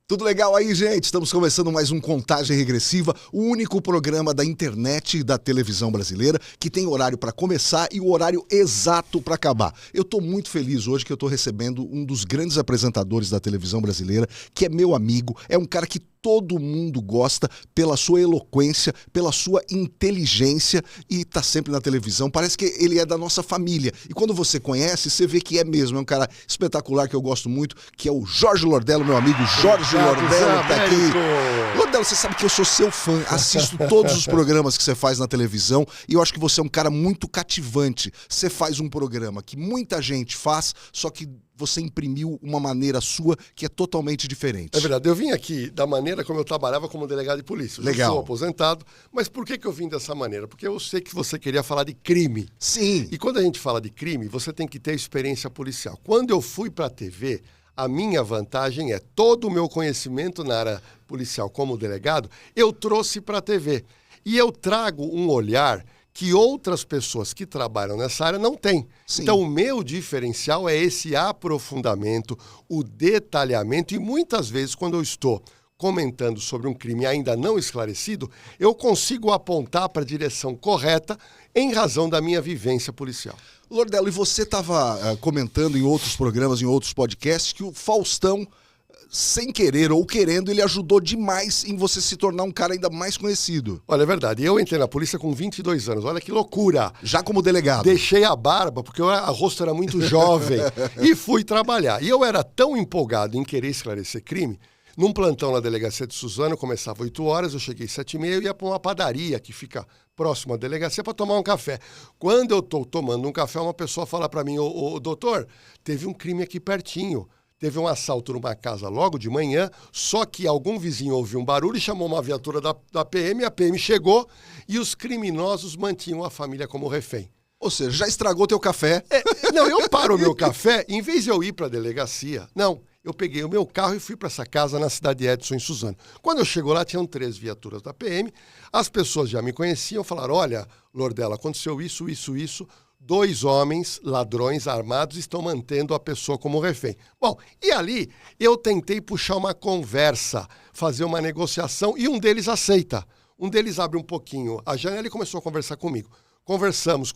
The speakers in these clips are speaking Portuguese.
Tudo legal aí, gente? Estamos começando mais um Contagem Regressiva, o único programa da internet e da televisão brasileira que tem horário para começar e o horário exato para acabar. Eu tô muito feliz hoje que eu tô recebendo um dos grandes apresentadores da televisão brasileira, que é meu amigo, é um cara que todo mundo gosta pela sua eloquência, pela sua inteligência e tá sempre na televisão. Parece que ele é da nossa família. E quando você conhece, você vê que é mesmo. É um cara espetacular que eu gosto muito, que é o Jorge Lordello, meu amigo Jorge Lordello tá aqui. Lordello, você sabe que eu sou seu fã, assisto todos os programas que você faz na televisão e eu acho que você é um cara muito cativante. Você faz um programa que muita gente faz, só que você imprimiu uma maneira sua que é totalmente diferente. É verdade, eu vim aqui da maneira como eu trabalhava como delegado de polícia. Legal. Eu sou aposentado, mas por que eu vim dessa maneira? Porque eu sei que você queria falar de crime. Sim. E quando a gente fala de crime, você tem que ter experiência policial. Quando eu fui para a TV, a minha vantagem é todo o meu conhecimento na área policial como delegado, eu trouxe para a TV. E eu trago um olhar que outras pessoas que trabalham nessa área não têm. Sim. Então, o meu diferencial é esse aprofundamento, o detalhamento, e muitas vezes, quando eu estou comentando sobre um crime ainda não esclarecido, eu consigo apontar para a direção correta em razão da minha vivência policial. Lordello, e você estava comentando em outros programas, em outros podcasts, que o Faustão, sem querer ou querendo, ele ajudou demais em você se tornar um cara ainda mais conhecido. Olha, é verdade. Eu entrei na polícia com 22 anos. Olha que loucura. Já como delegado. Deixei a barba, porque o rosto era muito jovem, e fui trabalhar. E eu era tão empolgado em querer esclarecer crime. Num plantão na delegacia de Suzano, começava 8 horas, eu cheguei 7h30 e ia para uma padaria que fica próximo à delegacia para tomar um café. Quando eu estou tomando um café, uma pessoa fala para mim, ô doutor, teve um crime aqui pertinho. Teve um assalto numa casa logo de manhã, só que algum vizinho ouviu um barulho e chamou uma viatura da PM, a PM chegou e os criminosos mantinham a família como refém. Ou seja, já estragou teu café. Não, eu paro o meu café, em vez de eu ir para a delegacia, não, eu peguei o meu carro e fui para essa casa na cidade de Edson, em Suzano. Quando eu chego lá, tinham 3 viaturas da PM, as pessoas já me conheciam, falaram, olha, Lordello, aconteceu isso, 2 homens, ladrões armados, estão mantendo a pessoa como refém. Bom, e ali eu tentei puxar uma conversa, fazer uma negociação, e um deles aceita. Um deles abre um pouquinho a janela e começou a conversar comigo. Conversamos,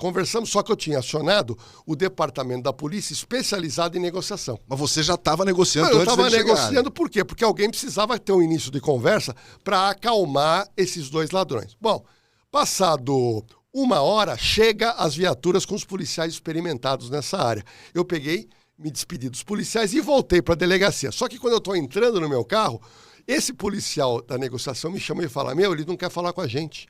só que eu tinha acionado o departamento da polícia especializado em negociação. Mas você já estava negociando antes de Eu estava negociando, por quê? Porque alguém precisava ter um início de conversa para acalmar esses 2 ladrões. Bom, passado 1 hora, chega as viaturas com os policiais experimentados nessa área. Eu peguei, me despedi dos policiais e voltei para a delegacia. Só que quando eu estou entrando no meu carro, esse policial da negociação me chama e fala, ele não quer falar com a gente.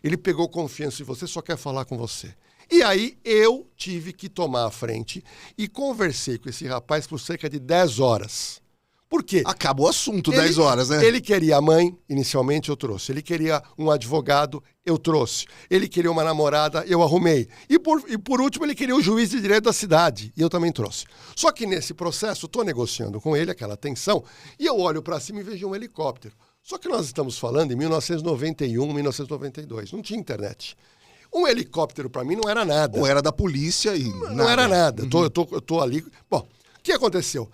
Ele pegou confiança em você, só quer falar com você. E aí eu tive que tomar a frente e conversei com esse rapaz por cerca de 10 horas. Por quê? Acabou o assunto, 10 horas, né? Ele queria a mãe, inicialmente eu trouxe. Ele queria um advogado, eu trouxe. Ele queria uma namorada, eu arrumei. E por último, ele queria o juiz de direito da cidade, e eu também trouxe. Só que nesse processo, estou negociando com ele, aquela tensão, e eu olho para cima e vejo um helicóptero. Só que nós estamos falando em 1991, 1992, não tinha internet. Um helicóptero para mim não era nada. Ou era da polícia e não era nada. Eu tô ali. Bom, o que aconteceu?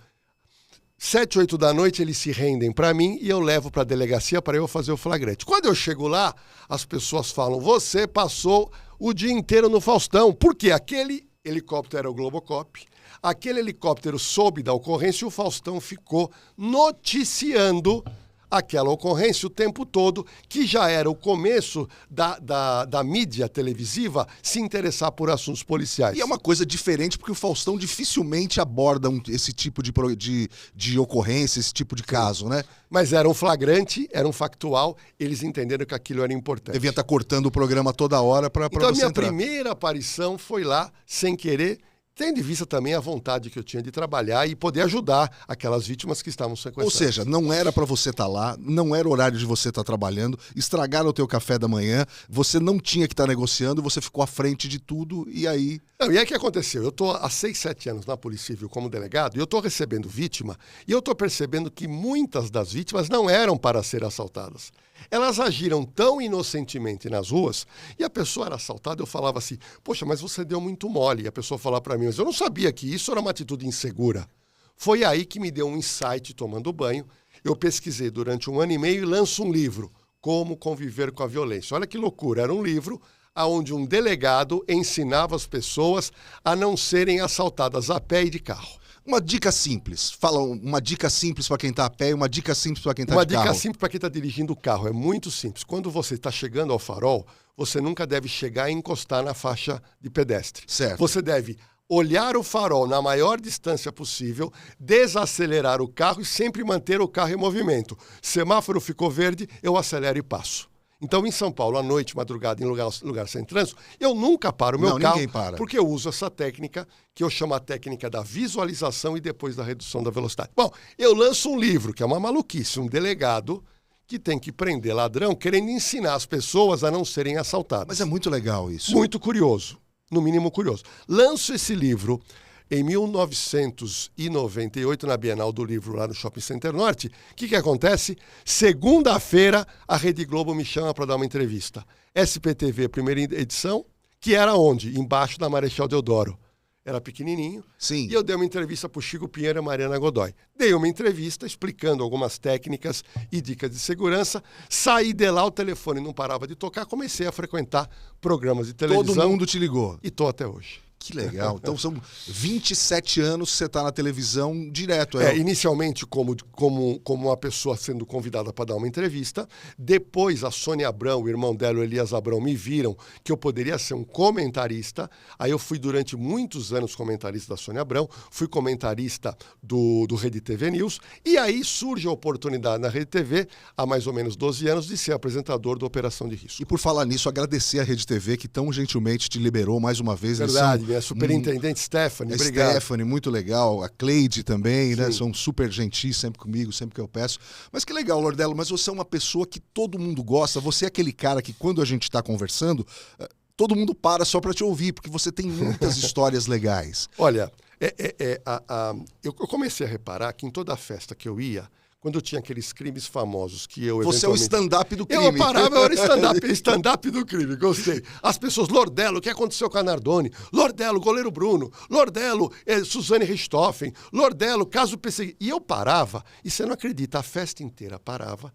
7, 8 da noite eles se rendem para mim e eu levo para a delegacia para eu fazer o flagrante. Quando eu chego lá, as pessoas falam, você passou o dia inteiro no Faustão. Por quê? Aquele helicóptero era o Globocop. Aquele helicóptero soube da ocorrência e o Faustão ficou noticiando aquela ocorrência o tempo todo, que já era o começo da mídia televisiva se interessar por assuntos policiais. E é uma coisa diferente, porque o Faustão dificilmente aborda esse tipo de ocorrência, esse tipo de caso, né? Mas era um flagrante, era um factual, eles entenderam que aquilo era importante. Devia estar cortando o programa toda hora para você entrar. Então a minha primeira aparição foi lá, sem querer, tendo em vista também a vontade que eu tinha de trabalhar e poder ajudar aquelas vítimas que estavam sequestradas. Ou seja, não era para você estar lá, não era horário de você estar trabalhando, estragaram o teu café da manhã, você não tinha que estar negociando, você ficou à frente de tudo e aí... Não, e aí o que aconteceu? Eu estou há 6, 7 anos na Polícia Civil como delegado e eu estou recebendo vítima e eu estou percebendo que muitas das vítimas não eram para ser assaltadas. Elas agiram tão inocentemente nas ruas e a pessoa era assaltada, eu falava assim, poxa, mas você deu muito mole. E a pessoa falava para mim, mas eu não sabia que isso era uma atitude insegura. Foi aí que me deu um insight tomando banho. eu pesquisei durante 1 ano e meio e lanço um livro, Como Conviver com a Violência. Olha que loucura, era um livro onde um delegado ensinava as pessoas a não serem assaltadas a pé e de carro. Uma dica simples. Fala uma dica simples para quem está a pé e uma dica simples para quem está de carro. Uma dica simples para quem está dirigindo o carro. É muito simples. Quando você está chegando ao farol, você nunca deve chegar e encostar na faixa de pedestre. Certo. Você deve olhar o farol na maior distância possível, desacelerar o carro e sempre manter o carro em movimento. Semáforo ficou verde, eu acelero e passo. Então, em São Paulo, à noite, madrugada, em lugar sem trânsito, eu nunca paro o meu carro, porque eu uso essa técnica, que eu chamo a técnica da visualização e depois da redução da velocidade. Bom, eu lanço um livro, que é uma maluquice, um delegado que tem que prender ladrão, querendo ensinar as pessoas a não serem assaltadas. Mas é muito legal isso. Muito curioso, no mínimo curioso. Lanço esse livro em 1998, na Bienal do Livro, lá no Shopping Center Norte. O que acontece? Segunda-feira, a Rede Globo me chama para dar uma entrevista. SPTV, primeira edição, que era onde? Embaixo da Marechal Deodoro. Era pequenininho. Sim. E eu dei uma entrevista para o Chico Pinheiro e a Mariana Godoy. Dei uma entrevista explicando algumas técnicas e dicas de segurança. Saí de lá, o telefone não parava de tocar. Comecei a frequentar programas de televisão. Todo mundo te ligou. E estou até hoje. Que legal. Então são 27 anos que você está na televisão direto. Inicialmente como uma pessoa sendo convidada para dar uma entrevista. Depois a Sônia Abrão, o irmão dela, o Elias Abrão, me viram que eu poderia ser um comentarista. Aí eu fui durante muitos anos comentarista da Sônia Abrão. Fui comentarista do Rede TV News. E aí surge a oportunidade na Rede TV, há mais ou menos 12 anos, de ser apresentador do Operação de Risco. E por falar nisso, agradecer a Rede TV que tão gentilmente te liberou mais uma vez. Verdade. A superintendente Stephanie, obrigado. Stephanie, muito legal. A Cleide também, né? Sim. São super gentis sempre comigo, sempre que eu peço. Mas que legal, Lordello, mas você é uma pessoa que todo mundo gosta. Você é aquele cara que quando a gente está conversando, todo mundo para só para te ouvir, porque você tem muitas histórias legais. Olha, eu comecei a reparar que em toda festa que eu ia, quando eu tinha aqueles crimes famosos que eu Você é o stand-up do crime. Eu parava, eu era stand-up do crime, gostei. As pessoas, Lordello, o que aconteceu com a Nardoni? Lordello, goleiro Bruno. Lordello, Suzane Richthofen. Lordello, caso perseguido. E eu parava, e você não acredita, a festa inteira parava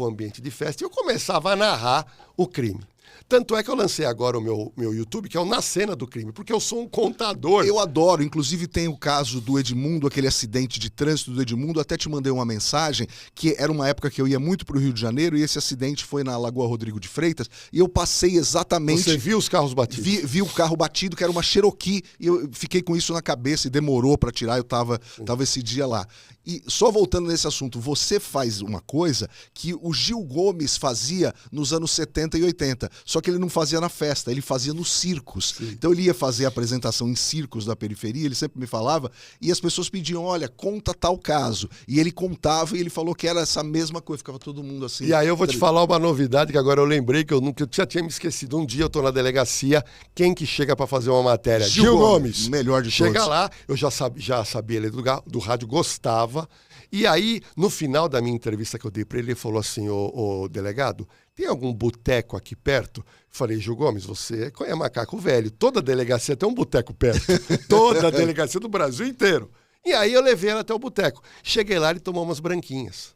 o ambiente de festa e eu começava a narrar o crime. Tanto é que eu lancei agora o meu YouTube, que é o Na Cena do Crime, porque eu sou um contador. Eu adoro, inclusive tem o caso do Edmundo, aquele acidente de trânsito do Edmundo, até te mandei uma mensagem, que era uma época que eu ia muito pro Rio de Janeiro, e esse acidente foi na Lagoa Rodrigo de Freitas, e eu passei exatamente... Você viu os carros batidos? Vi o carro batido, que era uma Cherokee, e eu fiquei com isso na cabeça, e demorou para tirar, eu tava esse dia lá. E só voltando nesse assunto, você faz uma coisa que o Gil Gomes fazia nos anos 70 e 80, só que ele não fazia na festa, ele fazia nos circos. Sim. Então ele ia fazer a apresentação em circos da periferia, ele sempre me falava, e as pessoas pediam, olha, conta tal caso. E ele contava e ele falou que era essa mesma coisa, ficava todo mundo assim. E aí eu vou te falar uma novidade que agora eu lembrei, que eu já tinha me esquecido. Um dia eu tô na delegacia, quem que chega para fazer uma matéria? Gil Gomes. Melhor de todos. Chega lá, eu já sabia ele do rádio, gostava. E aí, no final da minha entrevista que eu dei para ele, ele falou assim, ô delegado, tem algum boteco aqui perto? Falei, Gil Gomes, você é macaco velho, toda delegacia tem um boteco perto, toda a delegacia do Brasil inteiro. E aí eu levei ela até o boteco. Cheguei lá, ele tomou umas branquinhas.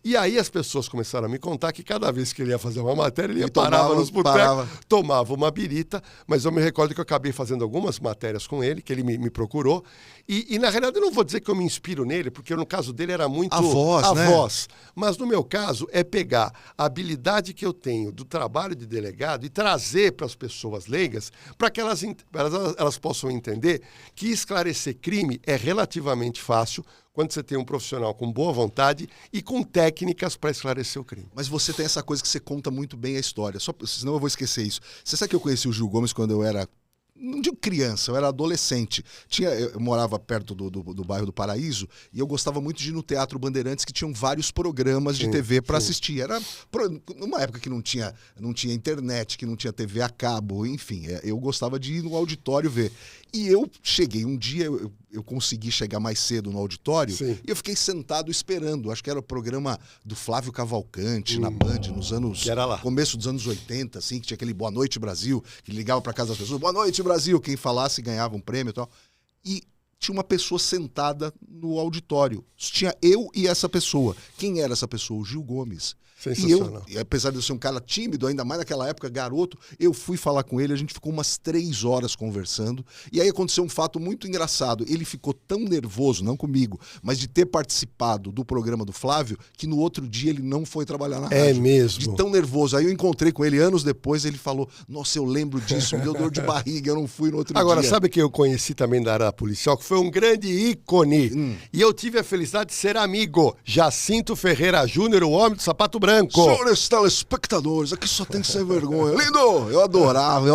E aí as pessoas começaram a me contar que cada vez que ele ia fazer uma matéria, ele parava nos botecos, tomava uma birita, mas eu me recordo que eu acabei fazendo algumas matérias com ele, que ele me procurou, e na realidade eu não vou dizer que eu me inspiro nele, porque no caso dele era muito a voz, mas no meu caso é pegar a habilidade que eu tenho do trabalho de delegado e trazer para as pessoas leigas, para que elas possam entender que esclarecer crime é relativamente fácil, quando você tem um profissional com boa vontade e com técnicas para esclarecer o crime. Mas você tem essa coisa que você conta muito bem a história, senão eu vou esquecer isso. Você sabe que eu conheci o Gil Gomes quando eu era, não digo criança, eu era adolescente. Eu morava perto do bairro do Paraíso e eu gostava muito de ir no Teatro Bandeirantes, que tinham vários programas de TV para assistir. Era numa época que não tinha internet, que não tinha TV a cabo, enfim, eu gostava de ir no auditório ver. E eu cheguei um dia, eu consegui chegar mais cedo no auditório, Sim. E eu fiquei sentado esperando. Acho que era o programa do Flávio Cavalcante na Band, nos anos... Que era lá. Começo dos anos 80, assim, que tinha aquele Boa Noite Brasil, que ligava para casa das pessoas, Boa Noite Brasil, quem falasse ganhava um prêmio e tal. E tinha uma pessoa sentada no auditório. Tinha eu e essa pessoa. Quem era essa pessoa? O Gil Gomes. Sensacional. E eu, apesar de eu ser um cara tímido, ainda mais naquela época, garoto, eu fui falar com ele, a gente ficou umas 3 horas conversando, e aí aconteceu um fato muito engraçado. Ele ficou tão nervoso, não comigo, mas de ter participado do programa do Flávio, que no outro dia ele não foi trabalhar na rádio. É mesmo? De tão nervoso. Aí eu encontrei com ele anos depois, ele falou, nossa, eu lembro disso, me deu dor de barriga, eu não fui no outro dia. Agora, sabe quem eu conheci também da área policial, que foi um grande ícone, e eu tive a felicidade de ser amigo, Jacinto Ferreira Júnior, o homem do sapato branco. Senhores telespectadores, aqui só tem sem vergonha. Lindo! Eu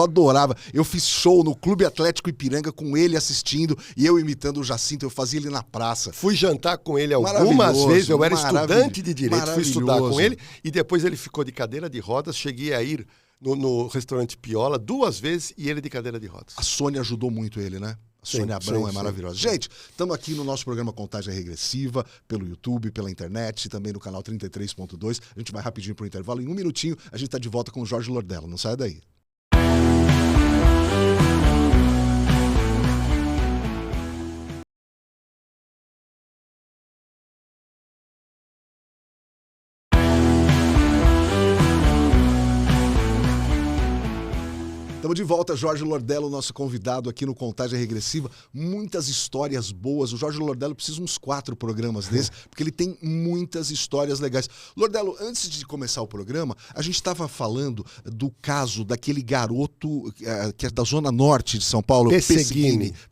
adorava. Eu fiz show no Clube Atlético Ipiranga com ele assistindo e eu imitando o Jacinto, eu fazia ele na praça. Fui jantar com ele algumas vezes, eu era estudante de Direito, fui estudar com ele e depois ele ficou de cadeira de rodas, cheguei a ir no restaurante Piola 2 vezes e ele de cadeira de rodas. A Sônia ajudou muito ele, né? A Sônia Abrão é maravilhosa. Sim. Gente, estamos aqui no nosso programa Contagem Regressiva, pelo YouTube, pela internet e também no canal 33.2. A gente vai rapidinho para o intervalo. Em 1 minutinho, a gente está de volta com o Jorge Lordello. Não saia daí. Estamos de volta, Jorge Lordello, nosso convidado aqui no Contagem Regressiva. Muitas histórias boas. O Jorge Lordello precisa uns 4 programas desses, porque ele tem muitas histórias legais. Lordello, antes de começar o programa, a gente estava falando do caso daquele garoto que é da Zona Norte de São Paulo,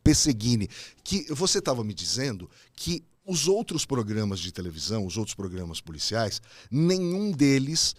Pesseguini, que você estava me dizendo que os outros programas de televisão, os outros programas policiais, nenhum deles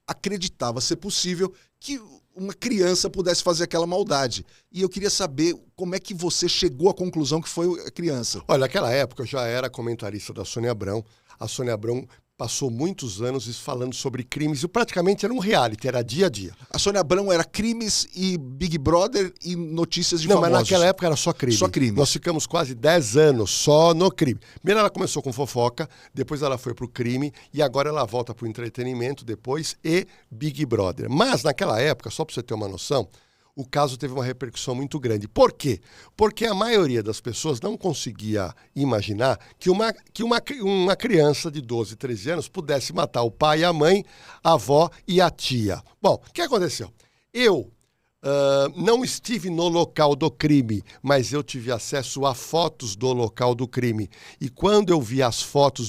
acreditava ser possível que uma criança pudesse fazer aquela maldade. E eu queria saber como é que você chegou à conclusão que foi a criança. Olha, naquela época eu já era comentarista da Sônia Abrão. A Sônia Abrão passou muitos anos falando sobre crimes e praticamente era um reality, era dia a dia. A Sônia Abrão era crimes e Big Brother e notícias de famosos. Não, mas naquela época era só crime. Só crime. Nós ficamos quase 10 anos só no crime. Primeiro ela começou com fofoca, depois ela foi pro crime e agora ela volta pro entretenimento depois e Big Brother. Mas naquela época, só para você ter uma noção, o caso teve uma repercussão muito grande. Por quê? Porque a maioria das pessoas não conseguia imaginar que uma criança de 12, 13 anos pudesse matar o pai, a mãe, a avó e a tia. Bom, o que aconteceu? Eu não estive no local do crime, mas eu tive acesso a fotos do local do crime. E quando eu vi as fotos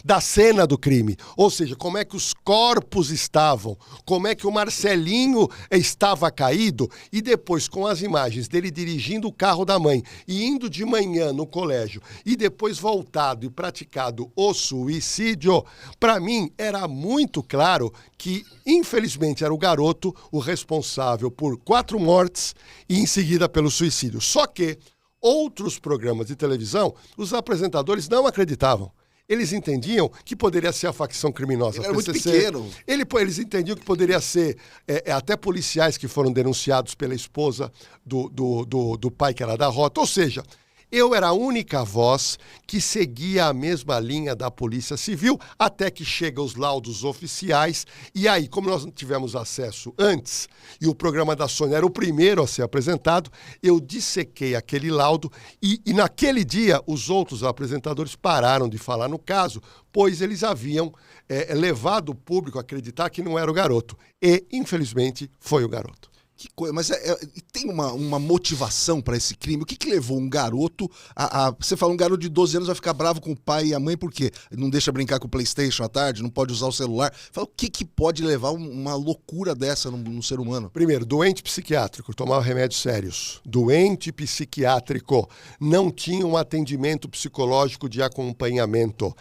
da cena do crime, ou seja, como é que os corpos estavam, como é que o Marcelinho estava caído, e depois com as imagens dele dirigindo o carro da mãe e indo de manhã no colégio, e depois voltado e praticado o suicídio, para mim era muito claro que, infelizmente, era o garoto o responsável por 4 mortes e em seguida pelo suicídio. Só que outros programas de televisão, os apresentadores não acreditavam. Eles entendiam que poderia ser a facção criminosa. Ele era muito pequeno. Eles entendiam que poderia ser até policiais que foram denunciados pela esposa do pai que era da rota. Ou seja, eu era a única voz que seguia a mesma linha da Polícia Civil até que chegam os laudos oficiais. E aí, como nós não tivemos acesso antes, e o programa da Sônia era o primeiro a ser apresentado, eu dissequei aquele laudo e naquele dia os outros apresentadores pararam de falar no caso, pois eles haviam levado o público a acreditar que não era o garoto. E, infelizmente, foi o garoto. Que coisa, mas tem uma motivação para esse crime? O que levou um garoto Você fala, um garoto de 12 anos vai ficar bravo com o pai e a mãe por quê? Não deixa brincar com o PlayStation à tarde, não pode usar o celular. Fala, o que pode levar uma loucura dessa num ser humano? Primeiro, doente psiquiátrico, tomava remédios sérios. Doente psiquiátrico, não tinha um atendimento psicológico de acompanhamento.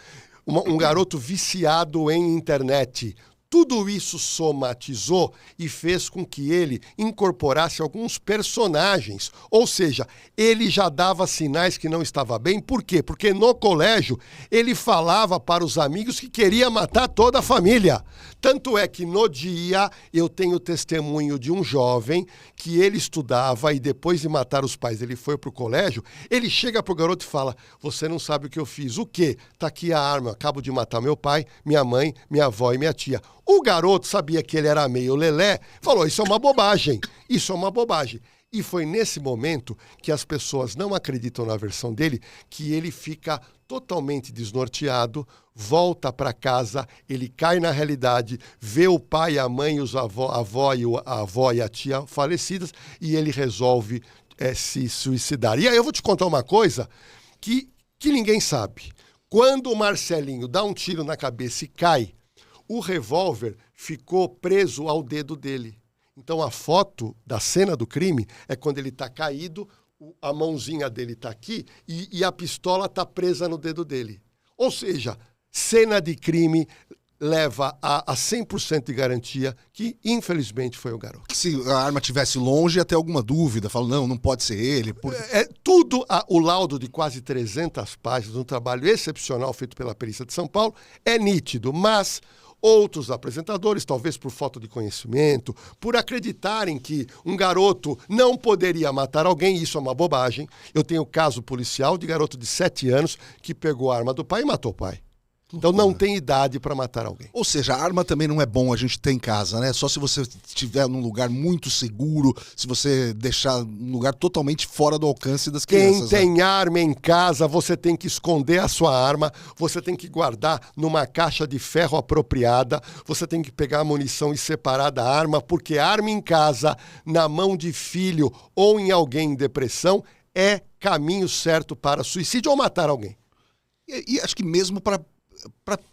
Um garoto viciado em internet. Tudo isso somatizou e fez com que ele incorporasse alguns personagens. Ou seja, ele já dava sinais que não estava bem. Por quê? Porque no colégio ele falava para os amigos que queria matar toda a família. Tanto é que no dia eu tenho testemunho de um jovem que ele estudava e depois de matar os pais ele foi para o colégio. Ele chega para o garoto e fala, você não sabe o que eu fiz. O quê? Tá aqui a arma, acabo de matar meu pai, minha mãe, minha avó e minha tia. O garoto sabia que ele era meio lelé, falou, isso é uma bobagem. Isso é uma bobagem. E foi nesse momento que as pessoas não acreditam na versão dele, que ele fica totalmente desnorteado, volta para casa, ele cai na realidade, vê o pai, a mãe, a avó e a tia falecidas, e ele resolve se suicidar. E aí eu vou te contar uma coisa que ninguém sabe. Quando o Marcelinho dá um tiro na cabeça e cai, o revólver ficou preso ao dedo dele. Então a foto da cena do crime é quando ele está caído, a mãozinha dele está aqui e a pistola está presa no dedo dele. Ou seja, cena de crime leva a 100% de garantia que, infelizmente, foi o garoto. Se a arma estivesse longe, até alguma dúvida, falo, não pode ser ele. O laudo de quase 300 páginas, um trabalho excepcional feito pela perícia de São Paulo, é nítido, mas outros apresentadores, talvez por falta de conhecimento, por acreditarem que um garoto não poderia matar alguém, isso é uma bobagem. Eu tenho caso policial de garoto de 7 anos que pegou a arma do pai e matou o pai. Então não tem idade para matar alguém. Ou seja, a arma também não é bom a gente ter em casa, né? Só se você estiver num lugar muito seguro, se você deixar um lugar totalmente fora do alcance das crianças. Quem tem arma em casa, você tem que esconder a sua arma, você tem que guardar numa caixa de ferro apropriada, você tem que pegar a munição e separar da arma, porque arma em casa, na mão de filho ou em alguém em depressão, é caminho certo para suicídio ou matar alguém. E acho que mesmo para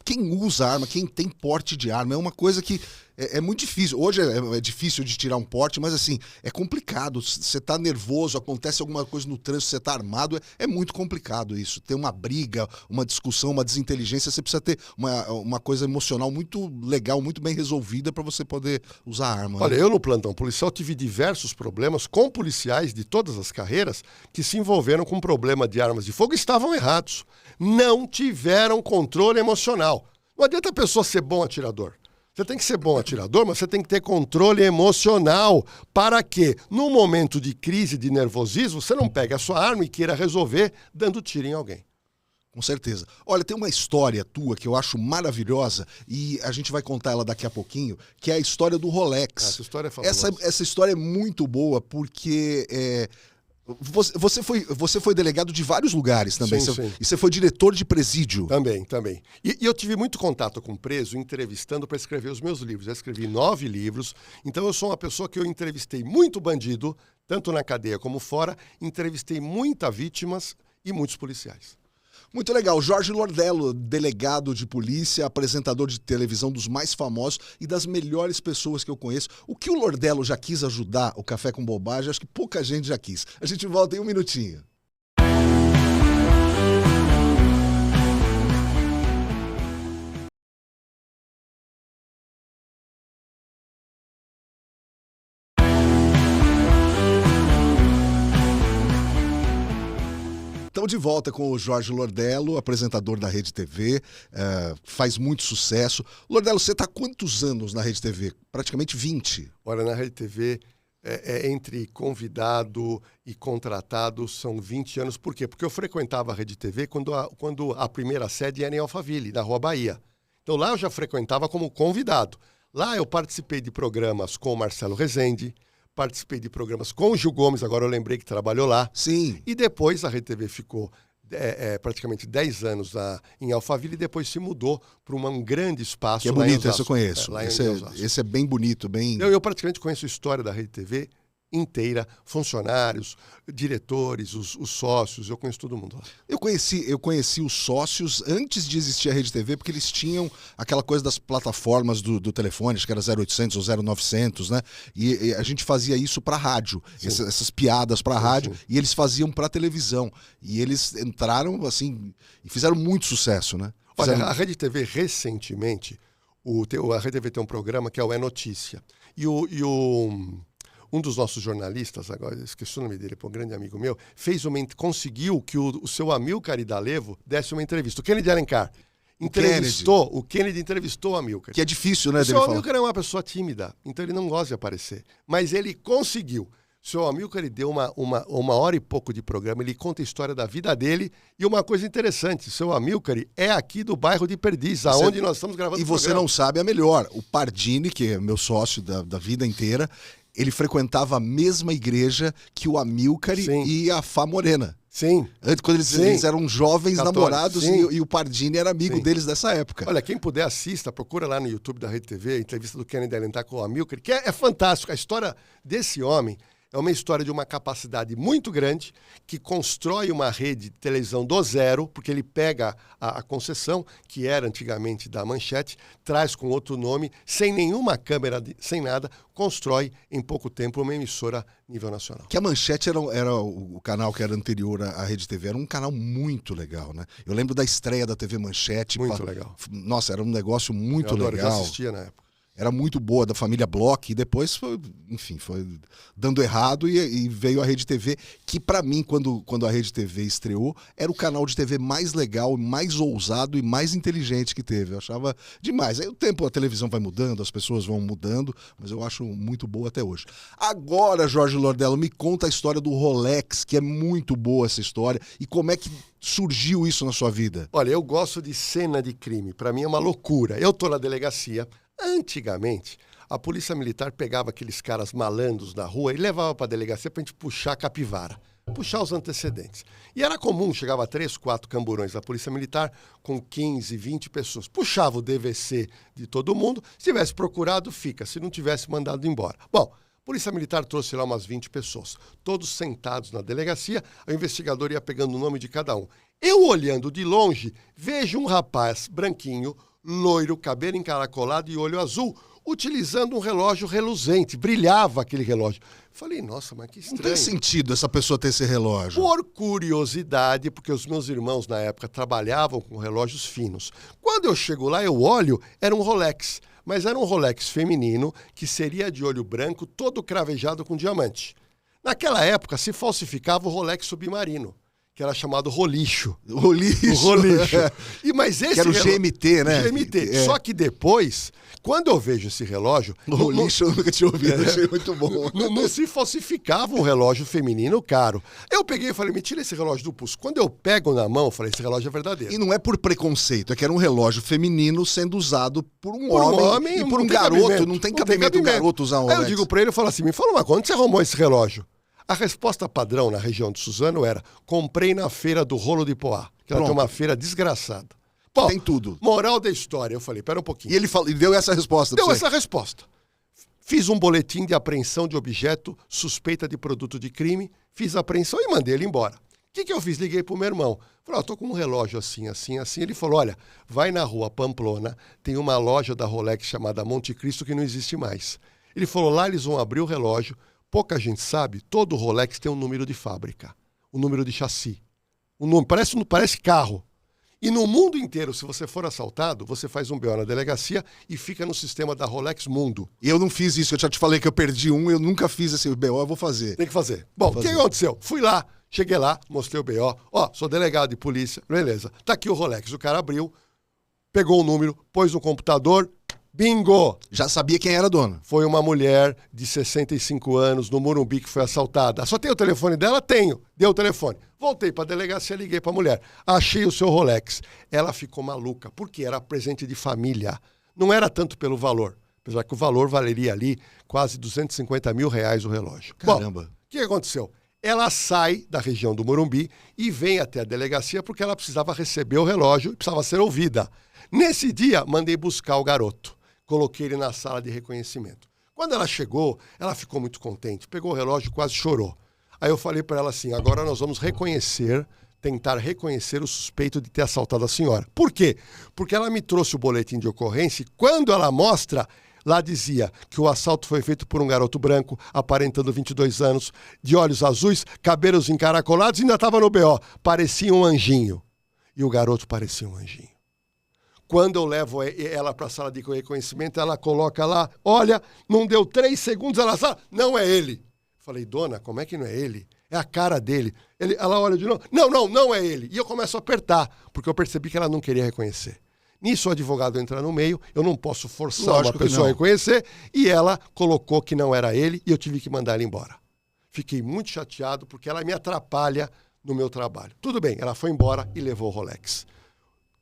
quem usa arma, quem tem porte de arma, é uma coisa que é muito difícil. Hoje é difícil de tirar um porte, mas assim, é complicado. Você tá nervoso, acontece alguma coisa no trânsito, você tá armado, é muito complicado isso. Ter uma briga, uma discussão, uma desinteligência, você precisa ter uma coisa emocional muito legal, muito bem resolvida para você poder usar arma. Olha, eu no plantão policial tive diversos problemas com policiais de todas as carreiras que se envolveram com problema de armas de fogo e estavam errados. Não tiveram controle emocional. Não adianta a pessoa ser bom atirador. Você tem que ser bom atirador, mas você tem que ter controle emocional para que, no momento de crise, de nervosismo, você não pegue a sua arma e queira resolver dando tiro em alguém. Com certeza. Olha, tem uma história tua que eu acho maravilhosa e a gente vai contar ela daqui a pouquinho, que é a história do Rolex. Essa história é fabulosa. Essa história é muito boa porque você foi delegado de vários lugares também. Sim. E você foi diretor de presídio. Também. E eu tive muito contato com preso, entrevistando para escrever os meus livros. Eu escrevi 9 livros, então eu sou uma pessoa que eu entrevistei muito bandido, tanto na cadeia como fora, entrevistei muitas vítimas e muitos policiais. Muito legal. Jorge Lordello, delegado de polícia, apresentador de televisão dos mais famosos e das melhores pessoas que eu conheço. O que o Lordello já quis ajudar o Café com Bobagem, acho que pouca gente já quis. A gente volta em um minutinho. Estamos de volta com o Jorge Lordello, apresentador da Rede TV, faz muito sucesso. Lordello, você está há quantos anos na Rede TV? Praticamente 20. Olha, na Rede TV, entre convidado e contratado, são 20 anos. Por quê? Porque eu frequentava a Rede TV quando a primeira sede era em Alphaville, na Rua Bahia. Então lá eu já frequentava como convidado. Lá eu participei de programas com o Marcelo Rezende, participei de programas com o Gil Gomes, agora eu lembrei que trabalhou lá. Sim. E depois a Rede TV ficou praticamente 10 anos em Alphaville e depois se mudou para um grande espaço. Que é bonito, esse eu conheço. Esse é bem bonito, bem... Eu praticamente conheço a história da Rede TV inteira, funcionários, diretores, os sócios, eu conheço todo mundo lá. Eu conheci os sócios antes de existir a Rede TV, porque eles tinham aquela coisa das plataformas do telefone, acho que era 0800 ou 0900, né? E a gente fazia isso para rádio, essas piadas para rádio, e eles faziam para televisão. E eles entraram, assim, e fizeram muito sucesso, né? Olha, a Rede TV, recentemente, a Rede TV tem um programa que é o É Notícia. Um dos nossos jornalistas, agora esqueci o nome dele, um grande amigo meu, conseguiu que o seu Amilcar Idalevo desse uma entrevista. O Kennedy Alencar o Kennedy entrevistou o Amilcar. Que é difícil, né? O seu Amilcar é uma pessoa tímida, então ele não gosta de aparecer. Mas ele conseguiu. O seu Amilcar, ele deu uma hora e pouco de programa, ele conta a história da vida dele. E uma coisa interessante, o seu Amilcar é aqui do bairro de Perdiz, aonde nós estamos gravando o programa. E você não sabe a melhor. O Pardini, que é meu sócio da vida inteira, Ele frequentava a mesma igreja que o Amílcar e a Fá Morena. Sim. Antes, quando eles eram jovens namorados e o Pardini era amigo deles dessa época. Olha, quem puder assista, procura lá no YouTube da Rede TV, a entrevista do Kennedy Alencar com o Amílcar, que é fantástico. A história desse homem é uma história de uma capacidade muito grande, que constrói uma rede de televisão do zero, porque ele pega a concessão, que era antigamente da Manchete, traz com outro nome, sem nenhuma câmera, sem nada, constrói em pouco tempo uma emissora nível nacional. Que a Manchete era o canal que era anterior à Rede TV, era um canal muito legal, né? Eu lembro da estreia da TV Manchete. Muito legal. Nossa, era um negócio muito legal. Eu assistia na época. Era muito boa, da família Bloch, e depois foi dando errado e veio a Rede TV, que para mim, quando a Rede TV estreou, era o canal de TV mais legal, mais ousado e mais inteligente que teve. Eu achava demais. Aí o tempo, a televisão vai mudando, as pessoas vão mudando, mas eu acho muito boa até hoje. Agora, Jorge Lordello, me conta a história do Rolex, que é muito boa essa história, e como é que surgiu isso na sua vida? Olha, eu gosto de cena de crime, para mim é uma loucura. Eu tô na delegacia. Antigamente, a polícia militar pegava aqueles caras malandros na rua e levava para a delegacia para a gente puxar a capivara, puxar os antecedentes. E era comum, chegava 3, 4 camburões da polícia militar com 15, 20 pessoas. Puxava o DVC de todo mundo, se tivesse procurado, fica, se não tivesse mandado embora. Bom, a polícia militar trouxe lá umas 20 pessoas, todos sentados na delegacia, o investigador ia pegando o nome de cada um. Eu, olhando de longe, vejo um rapaz branquinho, loiro, cabelo encaracolado e olho azul, utilizando um relógio reluzente. Brilhava aquele relógio. Falei, nossa, mas que estranho. Não tem sentido essa pessoa ter esse relógio. Por curiosidade, porque os meus irmãos na época trabalhavam com relógios finos. Quando eu chego lá, eu olho, era um Rolex. Mas era um Rolex feminino, que seria de olho branco, todo cravejado com diamante. Naquela época, se falsificava o Rolex submarino, que era chamado rolicho. Rolicho. Mas esse que era o GMT, né? GMT. É. Só que depois, quando eu vejo esse relógio... Rolicho eu nunca tinha ouvido, achei muito bom. Não se falsificava um relógio feminino caro. Eu peguei e falei, me tira esse relógio do pulso. Quando eu pego na mão, eu falei, esse relógio é verdadeiro. E não é por preconceito, é que era um relógio feminino sendo usado por um homem e por um garoto. Cabimento. Não tem cabimento um garoto usar um Rolex. Aí eu digo pra ele, eu falo assim, me fala uma coisa, onde você arrumou esse relógio? A resposta padrão na região de Suzano era, comprei na feira do Rolo de Poá, que ela tem uma feira desgraçada. Bom, tem tudo. Moral da história, eu falei, pera um pouquinho. E ele deu essa resposta pra você? Deu essa resposta. Fiz um boletim de apreensão de objeto, suspeita de produto de crime, fiz a apreensão e mandei ele embora. O que eu fiz? Liguei pro meu irmão. Falei, tô com um relógio assim, assim, assim. Ele falou, olha, vai na rua Pamplona, tem uma loja da Rolex chamada Monte Cristo que não existe mais. Ele falou, lá eles vão abrir o relógio. Pouca gente sabe, todo Rolex tem um número de fábrica, um número de chassi. Um número, parece carro. E no mundo inteiro, se você for assaltado, você faz um BO na delegacia e fica no sistema da Rolex Mundo. E eu não fiz isso, eu já te falei que eu perdi um, eu nunca fiz esse BO, eu vou fazer. Tem que fazer. Bom, o que aconteceu? Fui lá, cheguei lá, mostrei o BO. Sou delegado de polícia, beleza. Tá aqui o Rolex. O cara abriu, pegou o número, pôs no computador, bingo! Já sabia quem era a dona. Foi uma mulher de 65 anos no Morumbi que foi assaltada. Só tem o telefone dela? Tenho. Deu o telefone. Voltei para a delegacia, liguei para a mulher. Achei o seu Rolex. Ela ficou maluca, porque era presente de família. Não era tanto pelo valor. Apesar que o valor valeria ali quase 250 mil reais o relógio. Caramba. Bom, o que aconteceu? Ela sai da região do Morumbi e vem até a delegacia porque ela precisava receber o relógio e precisava ser ouvida. Nesse dia, mandei buscar o garoto. Coloquei ele na sala de reconhecimento. Quando ela chegou, ela ficou muito contente. Pegou o relógio e quase chorou. Aí eu falei para ela assim, agora nós vamos tentar reconhecer o suspeito de ter assaltado a senhora. Por quê? Porque ela me trouxe o boletim de ocorrência e quando ela mostra, lá dizia que o assalto foi feito por um garoto branco, aparentando 22 anos, de olhos azuis, cabelos encaracolados e ainda estava no BO. Parecia um anjinho. E o garoto parecia um anjinho. Quando eu levo ela para a sala de reconhecimento, ela coloca lá, olha, não deu 3 segundos, ela fala, não é ele. Falei, dona, como é que não é ele? É a cara dele. Ela olha de novo, não é ele. E eu começo a apertar, porque eu percebi que ela não queria reconhecer. Nisso o advogado entra no meio, eu não posso forçar uma pessoa a reconhecer, e ela colocou que não era ele, e eu tive que mandar ela embora. Fiquei muito chateado, porque ela me atrapalha no meu trabalho. Tudo bem, ela foi embora e levou o Rolex.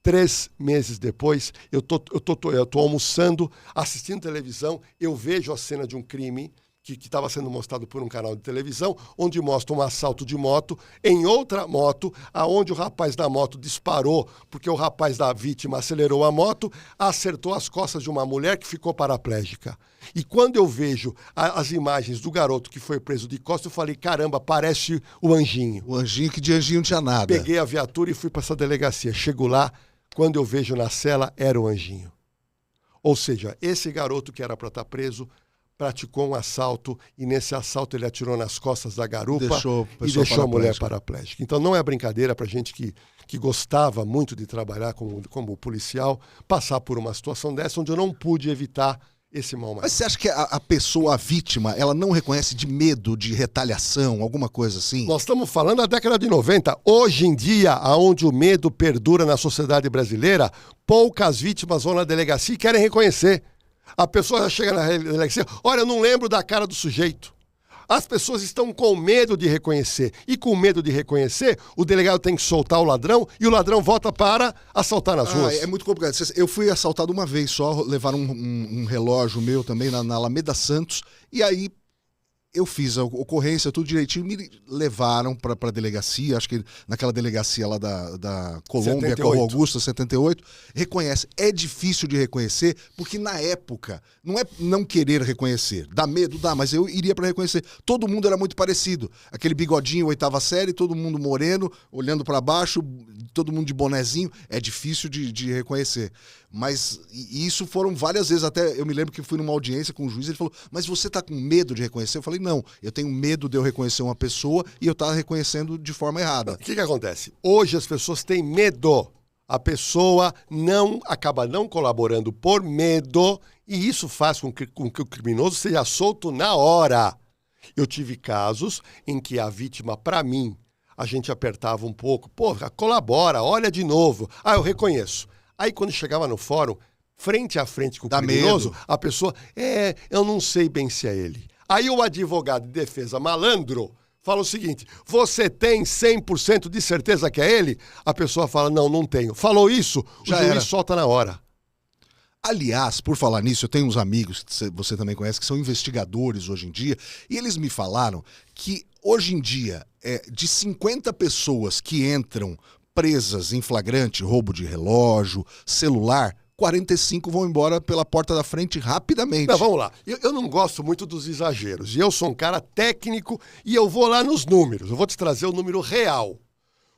3 meses depois, eu tô almoçando, assistindo televisão, eu vejo a cena de um crime que estava sendo mostrado por um canal de televisão, onde mostra um assalto de moto em outra moto, aonde o rapaz da moto disparou, porque o rapaz da vítima acelerou a moto, acertou as costas de uma mulher que ficou paraplégica. E quando eu vejo as imagens do garoto que foi preso de costas, eu falei, caramba, parece o Anjinho. O Anjinho, que de Anjinho não tinha nada. Peguei a viatura e fui para essa delegacia. Chego lá, quando eu vejo na cela, era o Anjinho. Ou seja, esse garoto que era para estar preso praticou um assalto e nesse assalto ele atirou nas costas da garupa e deixou a mulher paraplégica. Então não é brincadeira para gente que gostava muito de trabalhar como policial, passar por uma situação dessa onde eu não pude evitar esse mal maior. Mas você acha que a pessoa, a vítima, ela não reconhece de medo, de retaliação, alguma coisa assim? Nós estamos falando da década de 90. Hoje em dia, onde o medo perdura na sociedade brasileira, poucas vítimas vão na delegacia e querem reconhecer. A pessoa já chega na delegacia, olha, eu não lembro da cara do sujeito. As pessoas estão com medo de reconhecer. E com medo de reconhecer, o delegado tem que soltar o ladrão e o ladrão volta para assaltar nas ruas. É muito complicado. Eu fui assaltado uma vez só, levaram um relógio meu também na Alameda Santos, e aí eu fiz a ocorrência, tudo direitinho, me levaram para a delegacia, acho que naquela delegacia lá da Colômbia, com a Rua Augusta, 78, reconhece. É difícil de reconhecer, porque na época, não é não querer reconhecer, dá medo, dá, mas eu iria para reconhecer. Todo mundo era muito parecido, aquele bigodinho, 8ª série, todo mundo moreno, olhando para baixo, todo mundo de bonezinho, é difícil de reconhecer. Mas isso foram várias vezes, até eu me lembro que fui numa audiência com o juiz, ele falou, mas você tá com medo de reconhecer? Eu falei, não, eu tenho medo de eu reconhecer uma pessoa e eu estar reconhecendo de forma errada. O que acontece? Hoje as pessoas têm medo. A pessoa acaba não colaborando por medo e isso faz com que o criminoso seja solto na hora. Eu tive casos em que a vítima, para mim, a gente apertava um pouco, pô, colabora, olha de novo. Ah, eu reconheço. Aí quando chegava no fórum, frente a frente com o criminoso, a pessoa, eu não sei bem se é ele. Aí o advogado de defesa malandro fala o seguinte, você tem 100% de certeza que é ele? A pessoa fala, não tenho. Falou isso, o juiz solta na hora. Aliás, por falar nisso, eu tenho uns amigos que você também conhece, que são investigadores hoje em dia, e eles me falaram que hoje em dia, de 50 pessoas que entram presas em flagrante, roubo de relógio, celular, 45 vão embora pela porta da frente rapidamente. Não, vamos lá. Eu não gosto muito dos exageros. E eu sou um cara técnico e eu vou lá nos números. Eu vou te trazer o número real.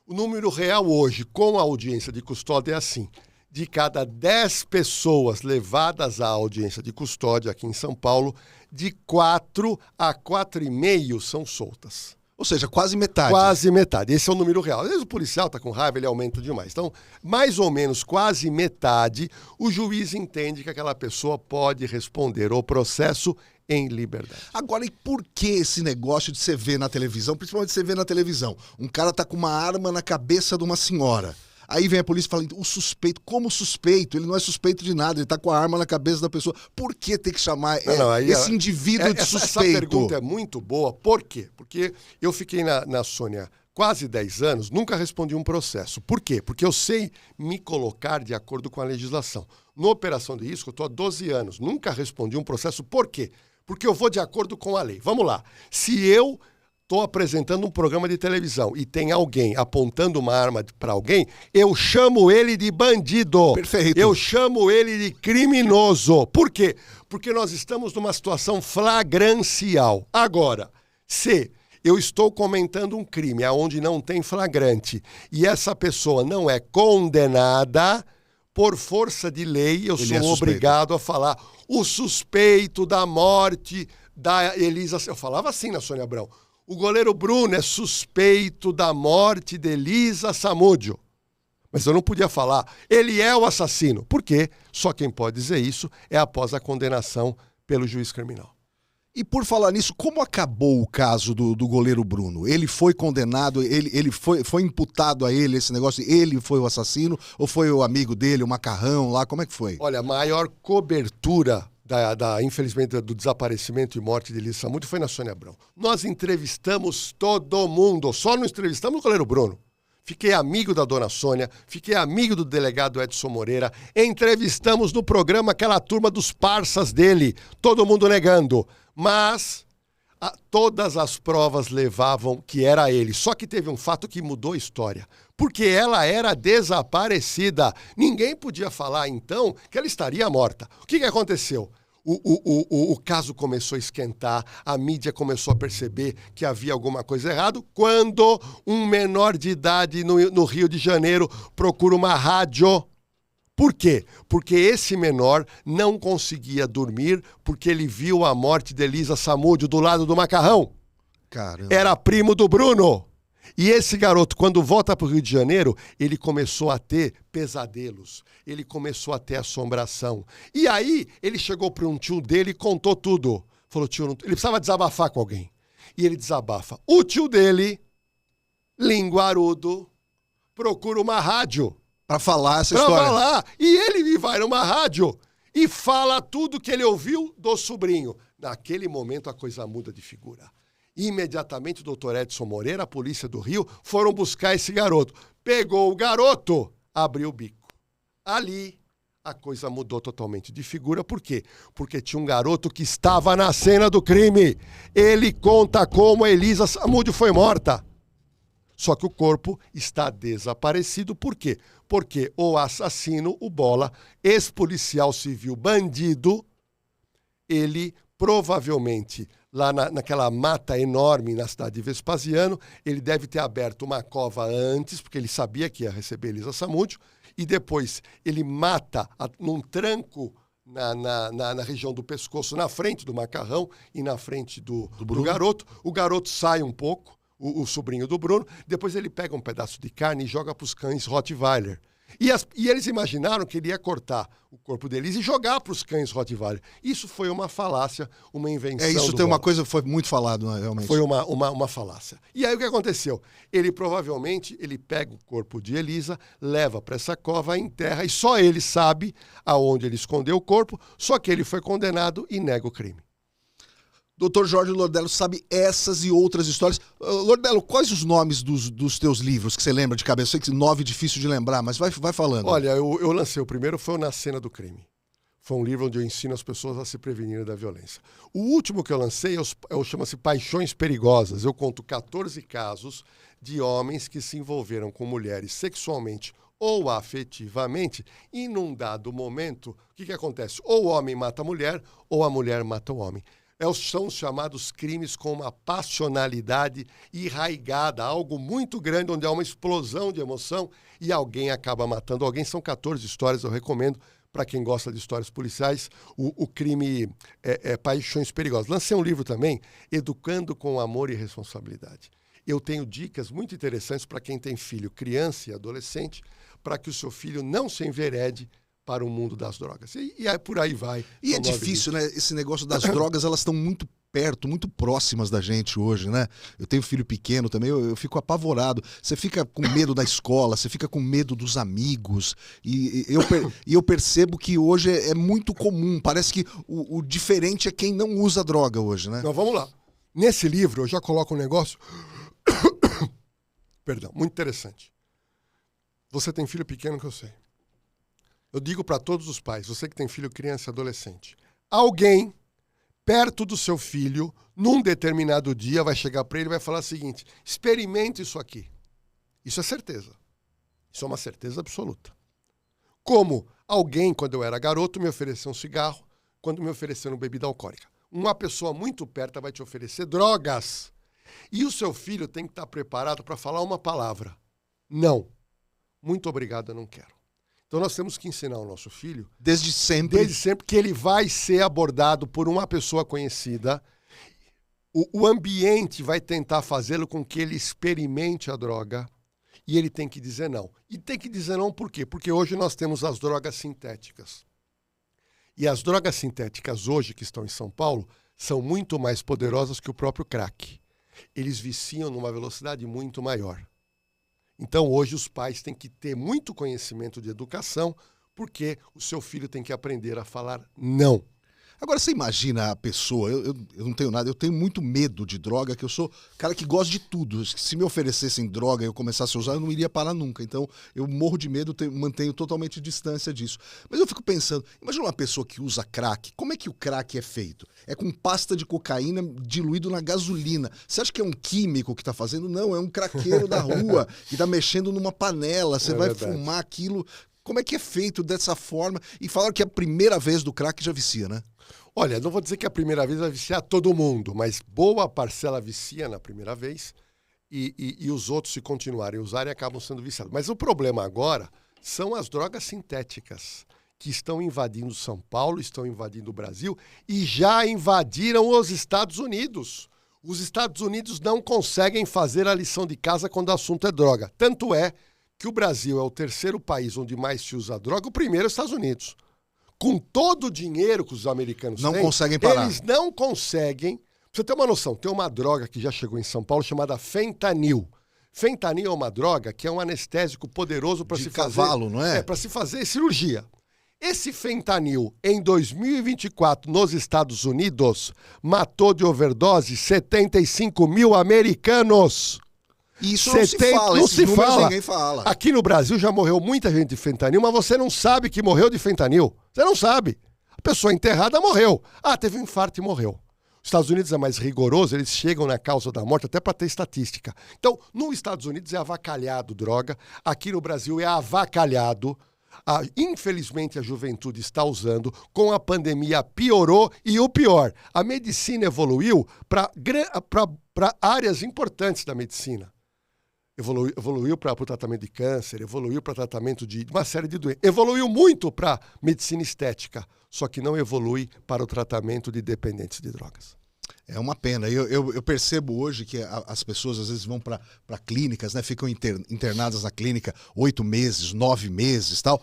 O número real hoje, com a audiência de custódia, é assim. De cada 10 pessoas levadas à audiência de custódia aqui em São Paulo, de 4 a 4,5 são soltas. Ou seja, quase metade. Quase metade. Esse é o número real. Às vezes o policial está com raiva, ele aumenta demais. Então, mais ou menos quase metade, o juiz entende que aquela pessoa pode responder ao processo em liberdade. Agora, e por que esse negócio de você ver na televisão, principalmente você ver na televisão, um cara tá com uma arma na cabeça de uma senhora. Aí vem a polícia falando, o suspeito, como suspeito? Ele não é suspeito de nada, ele tá com a arma na cabeça da pessoa. Por que tem que chamar esse indivíduo de suspeito? Essa pergunta é muito boa. Por quê? Porque eu fiquei na Sônia quase 10 anos, nunca respondi um processo. Por quê? Porque eu sei me colocar de acordo com a legislação. No Operação de Risco, eu estou há 12 anos, nunca respondi um processo. Por quê? Porque eu vou de acordo com a lei. Vamos lá. Se eu estou apresentando um programa de televisão e tem alguém apontando uma arma para alguém, eu chamo ele de bandido. Perfeito. Eu chamo ele de criminoso. Por quê? Porque nós estamos numa situação flagrancial. Agora, se eu estou comentando um crime onde não tem flagrante e essa pessoa não é condenada, por força de lei, eu sou obrigado a falar o suspeito da morte da Elisa. Eu falava assim na Sônia Abrão. O goleiro Bruno é suspeito da morte de Elisa Samúdio. Mas eu não podia falar, ele é o assassino. Por quê? Só quem pode dizer isso é após a condenação pelo juiz criminal. E por falar nisso, como acabou o caso do goleiro Bruno? Ele foi condenado, ele foi imputado a ele esse negócio, ele foi o assassino ou foi o amigo dele, o Macarrão lá, como é que foi? Olha, a maior cobertura infelizmente, do desaparecimento e morte de Elisa Samúdio foi na Sônia Abrão. Nós entrevistamos todo mundo, só não entrevistamos o goleiro Bruno. Fiquei amigo da dona Sônia, fiquei amigo do delegado Edson Moreira, entrevistamos no programa aquela turma dos parças dele, todo mundo negando. Mas Todas as provas levavam que era ele. Só que teve um fato que mudou a história. Porque ela era desaparecida. Ninguém podia falar, então, que ela estaria morta. O que aconteceu? O caso começou a esquentar, a mídia começou a perceber que havia alguma coisa errada, quando um menor de idade no Rio de Janeiro procura uma rádio. Por quê? Porque esse menor não conseguia dormir porque ele viu a morte de Elisa Samúdio do lado do macarrão. Caramba. Era primo do Bruno. E esse garoto, quando volta para o Rio de Janeiro, ele começou a ter pesadelos. Ele começou a ter assombração. E aí, ele chegou para um tio dele e contou tudo. Falou, tio, ele precisava desabafar com alguém. E ele desabafa. O tio dele, linguarudo, procura uma rádio. Pra falar essa história. Pra falar. E ele vai numa rádio e fala tudo que ele ouviu do sobrinho. Naquele momento, a coisa muda de figura. Imediatamente, o doutor Edson Moreira, a polícia do Rio, foram buscar esse garoto. Pegou o garoto, abriu o bico. Ali, a coisa mudou totalmente de figura. Por quê? Porque tinha um garoto que estava na cena do crime. Ele conta como a Elisa Samúdio foi morta. Só que o corpo está desaparecido. Por quê? Porque o assassino, o Bola, ex-policial civil bandido, ele provavelmente, lá naquela mata enorme na cidade de Vespasiano, ele deve ter aberto uma cova antes, porque ele sabia que ia receber Elisa Samúdio, e depois ele mata num tranco na região do pescoço, na frente do macarrão e na frente do garoto. O garoto sai um pouco, o sobrinho do Bruno, depois ele pega um pedaço de carne e joga para os cães Rottweiler. E eles imaginaram que ele ia cortar o corpo de Elisa e jogar para os cães Rottweiler. Isso foi uma falácia, uma invenção. Isso tem uma coisa que foi muito falado, né, realmente. Foi uma falácia. E aí o que aconteceu? Ele provavelmente pega o corpo de Elisa, leva para essa cova, enterra, e só ele sabe aonde ele escondeu o corpo, só que ele foi condenado e nega o crime. Doutor Jorge Lordello sabe essas e outras histórias. Lordello, quais os nomes dos teus livros que você lembra de cabeça? Eu sei que 9 é difícil de lembrar, mas vai falando. Olha, eu lancei o primeiro, foi o Na Cena do Crime. Foi um livro onde eu ensino as pessoas a se prevenirem da violência. O último que eu lancei chama-se Paixões Perigosas. Eu conto 14 casos de homens que se envolveram com mulheres sexualmente ou afetivamente, e num dado momento, o que acontece? Ou o homem mata a mulher, ou a mulher mata o homem. São os chamados crimes com uma passionalidade irraigada, algo muito grande, onde há uma explosão de emoção e alguém acaba matando alguém. São 14 histórias, eu recomendo para quem gosta de histórias policiais, o crime Paixões Perigosas. Lancei um livro também, Educando com Amor e Responsabilidade. Eu tenho dicas muito interessantes para quem tem filho, criança e adolescente, para que o seu filho não se enverede para o mundo das drogas. E aí, por aí vai. E é difícil, né? Esse negócio das drogas, elas estão muito perto, muito próximas da gente hoje, né? Eu tenho filho pequeno também, eu fico apavorado. Você fica com medo da escola, você fica com medo dos amigos. E eu percebo que hoje é muito comum. Parece que o diferente é quem não usa droga hoje, né? Então, vamos lá. Nesse livro, eu já coloco um negócio... Perdão, muito interessante. Você tem filho pequeno, que eu sei. Eu digo para todos os pais, você que tem filho, criança e adolescente, alguém perto do seu filho, num determinado dia, vai chegar para ele e vai falar o seguinte: experimente isso aqui. Isso é certeza. Isso é uma certeza absoluta. Como alguém, quando eu era garoto, me ofereceu um cigarro, quando me ofereceram bebida alcoólica. Uma pessoa muito perto vai te oferecer drogas. E o seu filho tem que estar preparado para falar uma palavra: não. Muito obrigado, eu não quero. Então nós temos que ensinar o nosso filho, desde sempre que ele vai ser abordado por uma pessoa conhecida. O ambiente vai tentar fazê-lo com que ele experimente a droga e ele tem que dizer não. E tem que dizer não por quê? Porque hoje nós temos as drogas sintéticas. E as drogas sintéticas hoje, que estão em São Paulo, são muito mais poderosas que o próprio crack. Eles viciam numa velocidade muito maior. Então, hoje, os pais têm que ter muito conhecimento de educação, porque o seu filho tem que aprender a falar não. Agora, você imagina a pessoa, eu não tenho nada, eu tenho muito medo de droga, que eu sou cara que gosta de tudo. Se me oferecessem droga e eu começasse a usar, eu não iria parar nunca. Então, eu morro de medo, mantenho totalmente distância disso. Mas eu fico pensando, imagina uma pessoa que usa crack, como é que o crack é feito? É com pasta de cocaína diluído na gasolina. Você acha que é um químico que está fazendo? Não, é um craqueiro da rua que está mexendo numa panela. Você vai fumar aquilo. Como é que é feito dessa forma? E falaram que a primeira vez do crack já vicia, né? Olha, não vou dizer que a primeira vez vai viciar todo mundo, mas boa parcela vicia na primeira vez e os outros, se continuarem a usarem, acabam sendo viciados. Mas o problema agora são as drogas sintéticas, que estão invadindo São Paulo, estão invadindo o Brasil e já invadiram os Estados Unidos. Os Estados Unidos não conseguem fazer a lição de casa quando o assunto é droga. Tanto é que o Brasil é o terceiro país onde mais se usa droga, o primeiro é os Estados Unidos. Com todo o dinheiro que os americanos não têm, conseguem parar. Eles não conseguem. Pra você ter uma noção, tem uma droga que já chegou em São Paulo chamada fentanil. Fentanil é uma droga que é um anestésico poderoso para se fazer... De cavalo, não é? Para se fazer cirurgia. Esse fentanil, em 2024, nos Estados Unidos, matou de overdose 75 mil americanos. Isso não se fala, não se fala. Ninguém fala. Aqui no Brasil já morreu muita gente de fentanil, mas você não sabe que morreu de fentanil. Você não sabe. A pessoa enterrada morreu. Ah, teve um infarto e morreu. Os Estados Unidos é mais rigoroso, eles chegam na causa da morte até para ter estatística. Então, nos Estados Unidos é avacalhado droga, aqui no Brasil é avacalhado. Infelizmente, a juventude está usando, com a pandemia piorou e o pior, a medicina evoluiu para áreas importantes da medicina. Evoluiu para o tratamento de câncer, evoluiu para tratamento de uma série de doenças. Evoluiu muito para medicina estética, só que não evolui para o tratamento de dependentes de drogas. É uma pena. Eu percebo hoje que as pessoas às vezes vão para clínicas, né? Ficam internadas na clínica 8 meses, 9 meses e tal.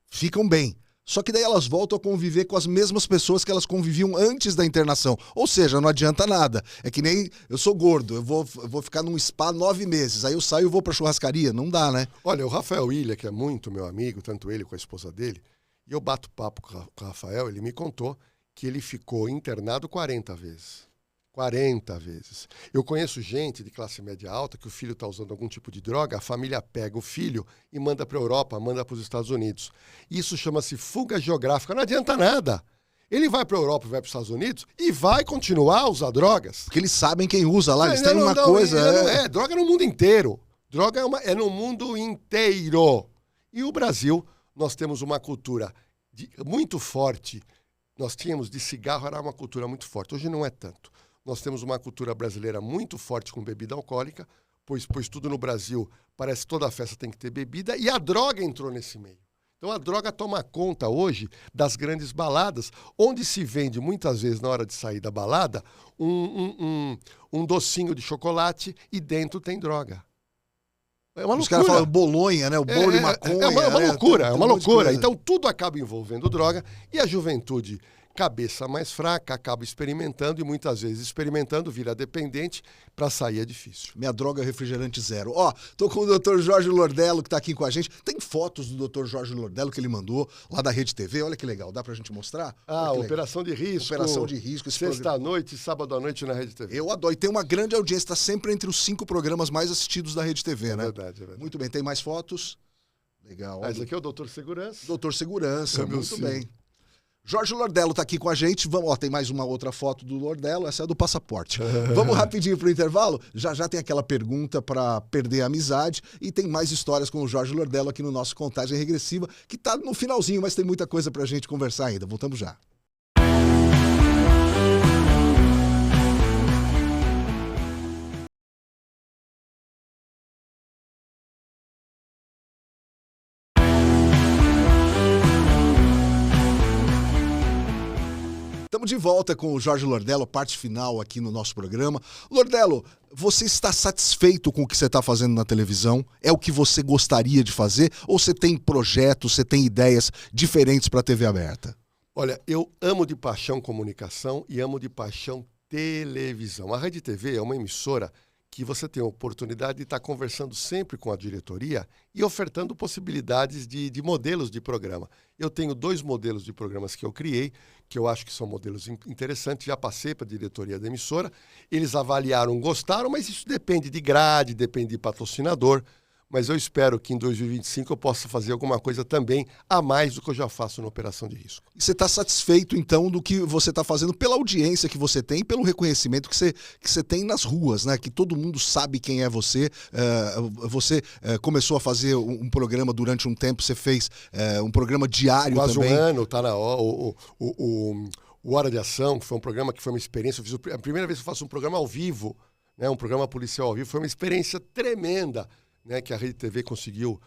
Ficam bem. Só que daí elas voltam a conviver com as mesmas pessoas que elas conviviam antes da internação. Ou seja, não adianta nada. É que nem eu sou gordo, eu vou ficar num spa 9 meses, aí eu saio e vou pra churrascaria. Não dá, né? Olha, o Rafael Ilha, que é muito meu amigo, tanto ele com a esposa dele, e eu bato papo com o Rafael, ele me contou que ele ficou internado 40 vezes. 40 vezes. Eu conheço gente de classe média alta que o filho está usando algum tipo de droga, a família pega o filho e manda para a Europa, manda para os Estados Unidos. Isso chama-se fuga geográfica. Não adianta nada. Ele vai para a Europa, vai para os Estados Unidos e vai continuar a usar drogas. Porque eles sabem quem usa lá, eles têm uma coisa... droga é no mundo inteiro. Droga é no mundo inteiro. E o Brasil, nós temos uma cultura muito forte. Nós tínhamos de cigarro, era uma cultura muito forte. Hoje não é tanto. Nós temos uma cultura brasileira muito forte com bebida alcoólica, pois tudo no Brasil parece que toda festa tem que ter bebida, e a droga entrou nesse meio. Então a droga toma conta hoje das grandes baladas, onde se vende muitas vezes na hora de sair da balada um docinho de chocolate e dentro tem droga. É uma loucura. Os caras falam bolonha, né? O bolo de maconha. É uma loucura, é uma loucura. Então tudo acaba envolvendo droga e a juventude, cabeça mais fraca, acaba experimentando e muitas vezes experimentando vira dependente, para sair é difícil. Minha droga é refrigerante zero. Ó, tô com o Dr. Jorge Lordello que tá aqui com a gente. Tem fotos do Dr. Jorge Lordello que ele mandou lá da Rede TV. Olha que legal, dá pra gente mostrar? Operação de Risco. Operação de Risco. Sexta-noite e sábado-à-noite na Rede TV. Eu adoro. E tem uma grande audiência, tá sempre entre os 5 programas mais assistidos da Rede TV, né? É verdade. Muito bem, tem mais fotos? Legal. Esse aqui é o Doutor Segurança. Doutor Segurança, muito bem. Jorge Lordello está aqui com a gente. Vamos, tem mais uma outra foto do Lordello, essa é do passaporte. Vamos rapidinho para o intervalo? Já tem aquela pergunta para perder a amizade e tem mais histórias com o Jorge Lordello aqui no nosso Contagem Regressiva, que está no finalzinho, mas tem muita coisa para a gente conversar ainda. Voltamos já. Estamos de volta com o Jorge Lordello, parte final aqui no nosso programa. Lordello, você está satisfeito com o que você está fazendo na televisão? É o que você gostaria de fazer? Ou você tem projetos, você tem ideias diferentes para a TV aberta? Olha, eu amo de paixão comunicação e amo de paixão televisão. A Rede TV é uma emissora que você tem a oportunidade de estar conversando sempre com a diretoria e ofertando possibilidades de modelos de programa. Eu tenho 2 modelos de programas que eu criei, que eu acho que são modelos interessantes, já passei para a diretoria da emissora, eles avaliaram, gostaram, mas isso depende de grade, depende de patrocinador, mas eu espero que em 2025 eu possa fazer alguma coisa também a mais do que eu já faço na operação de risco. E você está satisfeito, então, do que você está fazendo pela audiência que você tem, pelo reconhecimento que você tem nas ruas, né? Que todo mundo sabe quem é você. Você começou a fazer um programa durante um tempo, você fez um programa diário quase também. Quase um ano, tá na hora. O Hora de Ação, que foi um programa que foi uma experiência. Eu fiz a primeira vez que eu faço um programa ao vivo, né? Um programa policial ao vivo, foi uma experiência tremenda. Né, que a Rede TV conseguiu,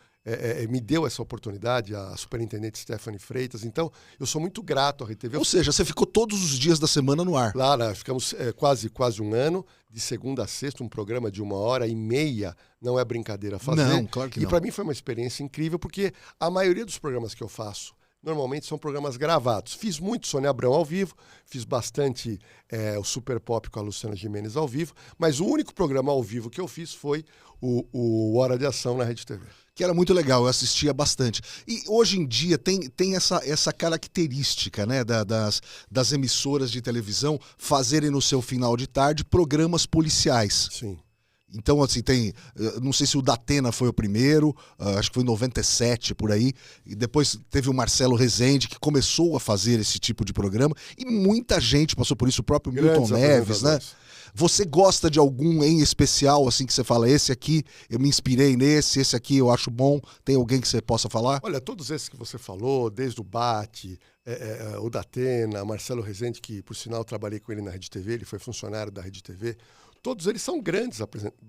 me deu essa oportunidade, a superintendente Stephanie Freitas. Então, eu sou muito grato à Rede TV. Ou seja, você ficou todos os dias da semana no ar. Lá, nós ficamos quase um ano, de segunda a sexta, um programa de 1h30. Não é brincadeira fazer. Não, claro que não. E para mim foi uma experiência incrível, porque a maioria dos programas que eu faço, normalmente são programas gravados. Fiz muito Sônia Abrão ao vivo, fiz bastante o Super Pop com a Luciana Gimenez ao vivo, mas o único programa ao vivo que eu fiz foi o Hora de Ação na Rede TV. Que era muito legal, eu assistia bastante. E hoje em dia tem essa característica, né, das emissoras de televisão fazerem no seu final de tarde programas policiais. Sim. Então, assim, não sei se o Datena foi o primeiro, acho que foi em 97, por aí, e depois teve o Marcelo Rezende, que começou a fazer esse tipo de programa, e muita gente passou por isso, o próprio Milton Neves, né? Você gosta de algum em especial, assim, que você fala, esse aqui, eu me inspirei nesse, esse aqui eu acho bom, tem alguém que você possa falar? Olha, todos esses que você falou, desde o Bate, o Datena, Marcelo Rezende, que, por sinal, trabalhei com ele na Rede TV, ele foi funcionário da Rede TV, todos eles são grandes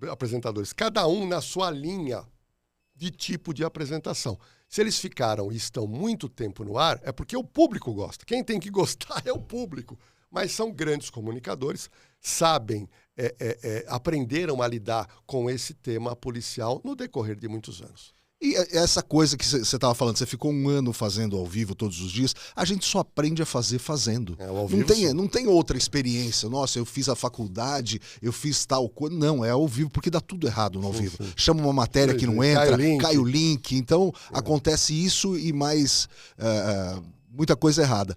apresentadores, cada um na sua linha de tipo de apresentação. Se eles ficaram e estão muito tempo no ar, é porque o público gosta. Quem tem que gostar é o público. Mas são grandes comunicadores, sabem, aprenderam a lidar com esse tema policial no decorrer de muitos anos. E essa coisa que você estava falando, você ficou um ano fazendo ao vivo todos os dias, a gente só aprende a fazer fazendo. Não tem outra experiência. Nossa, eu fiz a faculdade, eu fiz tal coisa. Não, é ao vivo, porque dá tudo errado no ao vivo. Chama uma matéria que não entra, cai o link. Então, acontece isso e mais muita coisa errada.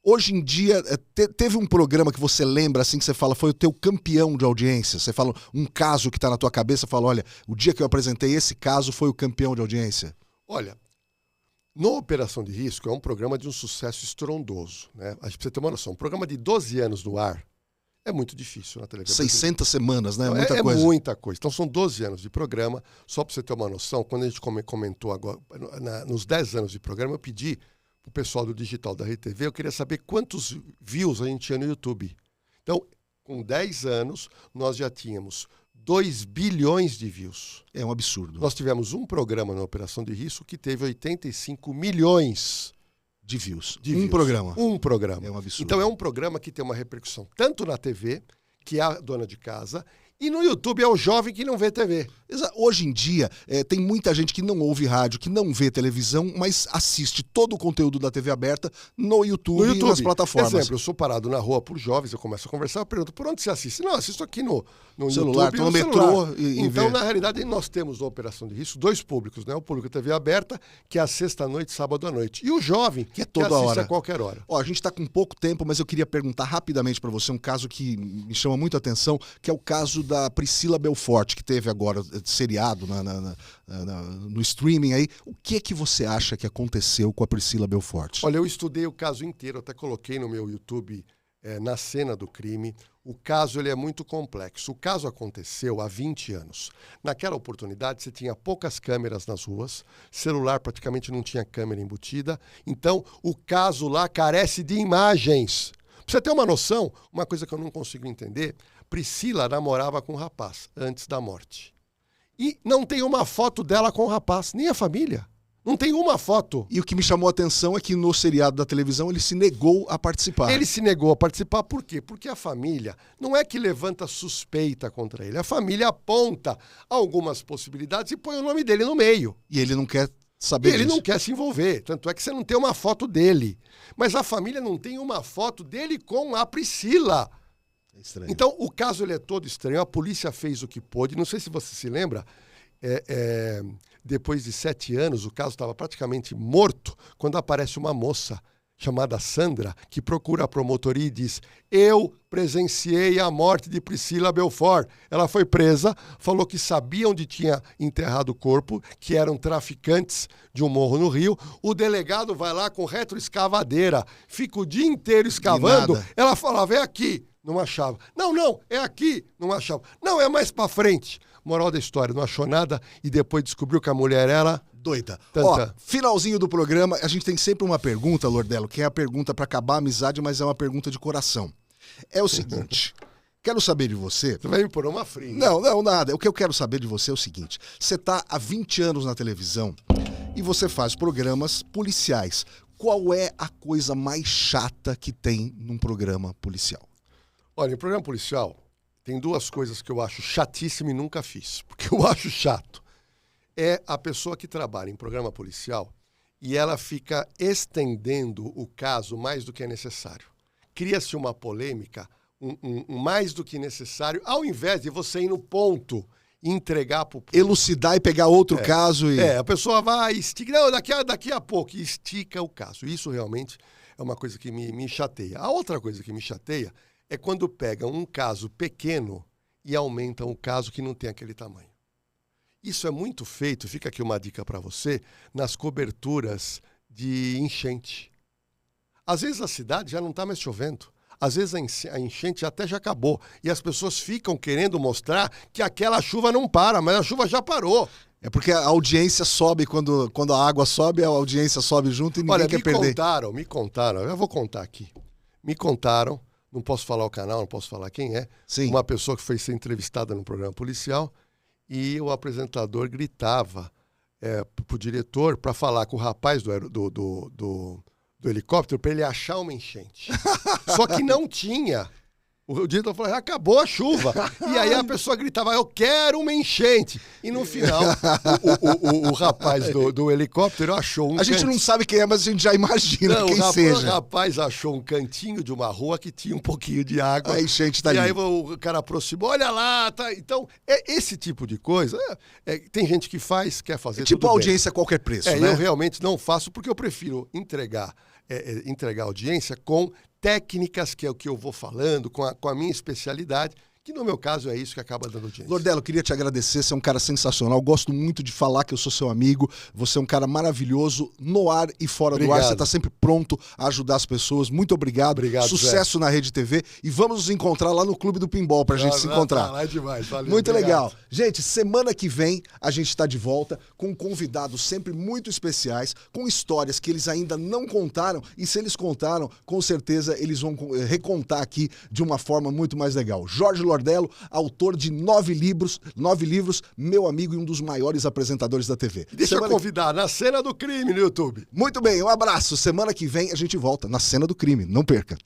Hoje em dia, teve um programa que você lembra, assim, que você fala, foi o teu campeão de audiência? Você fala um caso que está na tua cabeça, fala, olha, o dia que eu apresentei esse caso foi o campeão de audiência. Olha, no Operação de Risco é um programa de um sucesso estrondoso, né? A gente precisa ter uma noção. Um programa de 12 anos no ar é muito difícil na televisão. 600 semanas, né? Muita coisa. É muita coisa. Então são 12 anos de programa. Só para você ter uma noção, quando a gente comentou agora, nos 10 anos de programa, eu pedi o pessoal do digital da Rede TV, eu queria saber quantos views a gente tinha no YouTube. Então, com 10 anos, nós já tínhamos 2 bilhões de views. É um absurdo. Nós tivemos um programa na Operação de Risco que teve 85 milhões de views. Um programa. Um programa. É um absurdo. Então, é um programa que tem uma repercussão tanto na TV, que é a dona de casa, e no YouTube é o jovem que não vê TV. Hoje em dia, tem muita gente que não ouve rádio, que não vê televisão, mas assiste todo o conteúdo da TV aberta no YouTube. E nas plataformas. Por exemplo, eu sou parado na rua por jovens, eu começo a conversar, eu pergunto, por onde você assiste? Não, assisto aqui no celular, YouTube, no metrô. Então, na realidade, nós temos na Operação de Risco 2 públicos, né? O público TV aberta, que é a sexta-noite, sábado à noite. E o jovem, que é toda que assiste hora. A qualquer hora. Ó, a gente está com pouco tempo, mas eu queria perguntar rapidamente para você um caso que me chama muito a atenção, que é o caso da Priscila Belfort, que teve agora seriado no streaming aí. O que você acha que aconteceu com a Priscila Belfort? Olha, eu estudei o caso inteiro, até coloquei no meu YouTube na cena do crime. O caso ele é muito complexo. O caso aconteceu há 20 anos. Naquela oportunidade, você tinha poucas câmeras nas ruas, celular praticamente não tinha câmera embutida, então o caso lá carece de imagens. Pra você ter uma noção, uma coisa que eu não consigo entender, Priscila namorava com um rapaz antes da morte. E não tem uma foto dela com o rapaz, nem a família. Não tem uma foto. E o que me chamou a atenção é que no seriado da televisão ele se negou a participar. Ele se negou a participar por quê? Porque a família não é que levanta suspeita contra ele. A família aponta algumas possibilidades e põe o nome dele no meio. E ele não quer saber disso. Ele não quer se envolver. Tanto é que você não tem uma foto dele. Mas a família não tem uma foto dele com a Priscila. É estranho. Então, o caso ele é todo estranho. A polícia fez o que pôde. Não sei se você se lembra, depois de 7 anos, o caso estava praticamente morto, quando aparece uma moça chamada Sandra, que procura a promotoria e diz: eu presenciei a morte de Priscila Belfort. Ela foi presa, falou que sabia onde tinha enterrado o corpo, que eram traficantes de um morro no Rio. O delegado vai lá com retroescavadeira, fica o dia inteiro escavando. Ela fala: vem aqui. Não achava. Não, é aqui. Não achava. Não, é mais pra frente. Moral da história, não achou nada e depois descobriu que a mulher era... doida. Ó, finalzinho do programa, a gente tem sempre uma pergunta, Lordello, que é a pergunta pra acabar a amizade, mas é uma pergunta de coração. É o seguinte, quero saber de você... Você vai me pôr uma fria. Não, nada. O que eu quero saber de você é o seguinte, você tá há 20 anos na televisão e você faz programas policiais. Qual é a coisa mais chata que tem num programa policial? Olha, em programa policial, tem 2 coisas que eu acho chatíssimo e nunca fiz. Porque eu acho chato. É a pessoa que trabalha em programa policial e ela fica estendendo o caso mais do que é necessário. Cria-se uma polêmica mais do que necessário, ao invés de você ir no ponto e entregar para o... Elucidar e pegar outro caso e... a pessoa vai, estica, não, daqui a pouco, e estica o caso. Isso realmente é uma coisa que me chateia. A outra coisa que me chateia é quando pegam um caso pequeno e aumentam o caso que não tem aquele tamanho. Isso é muito feito, fica aqui uma dica para você, nas coberturas de enchente. Às vezes a cidade já não está mais chovendo. Às vezes a enchente até já acabou. E as pessoas ficam querendo mostrar que aquela chuva não para, mas a chuva já parou. É porque a audiência sobe, quando a água sobe, a audiência sobe junto e ninguém quer perder. Me contaram, eu vou contar aqui. Me contaram, não posso falar o canal, não posso falar quem é. Sim. Uma pessoa que foi ser entrevistada num programa policial e o apresentador gritava pro diretor para falar com o rapaz do helicóptero para ele achar uma enchente. Só que não tinha. O diretor falou: acabou a chuva. E aí a pessoa gritava: eu quero uma enchente. E no final, o rapaz do helicóptero achou um A gente não sabe quem é, mas a gente já imagina quem seja. O rapaz achou um cantinho de uma rua que tinha um pouquinho de água. A enchente tá ali. E aí o cara aproximou: olha lá. Tá. Então, esse tipo de coisa, tem gente que faz, quer fazer tipo tudo audiência a qualquer preço, né? Eu realmente não faço porque eu prefiro entregar audiência com técnicas, que é o que eu vou falando, com a minha especialidade, que no meu caso é isso que acaba dando audiência. Lordello, queria te agradecer, você é um cara sensacional, gosto muito de falar que eu sou seu amigo, você é um cara maravilhoso no ar e fora do ar, você está sempre pronto a ajudar as pessoas, muito obrigado, sucesso Zé. Na Rede TV e vamos nos encontrar lá no Clube do Pinball pra gente se encontrar. Lá é demais, valeu, muito obrigado. Legal. Gente, semana que vem a gente está de volta com convidados sempre muito especiais, com histórias que eles ainda não contaram e se eles contaram, com certeza eles vão recontar aqui de uma forma muito mais legal. Jorge Lordello, autor de 9 livros, meu amigo e um dos maiores apresentadores da TV. Deixa eu convidar, Na Cena do Crime no YouTube. Muito bem, um abraço. Semana que vem a gente volta na Cena do Crime. Não perca.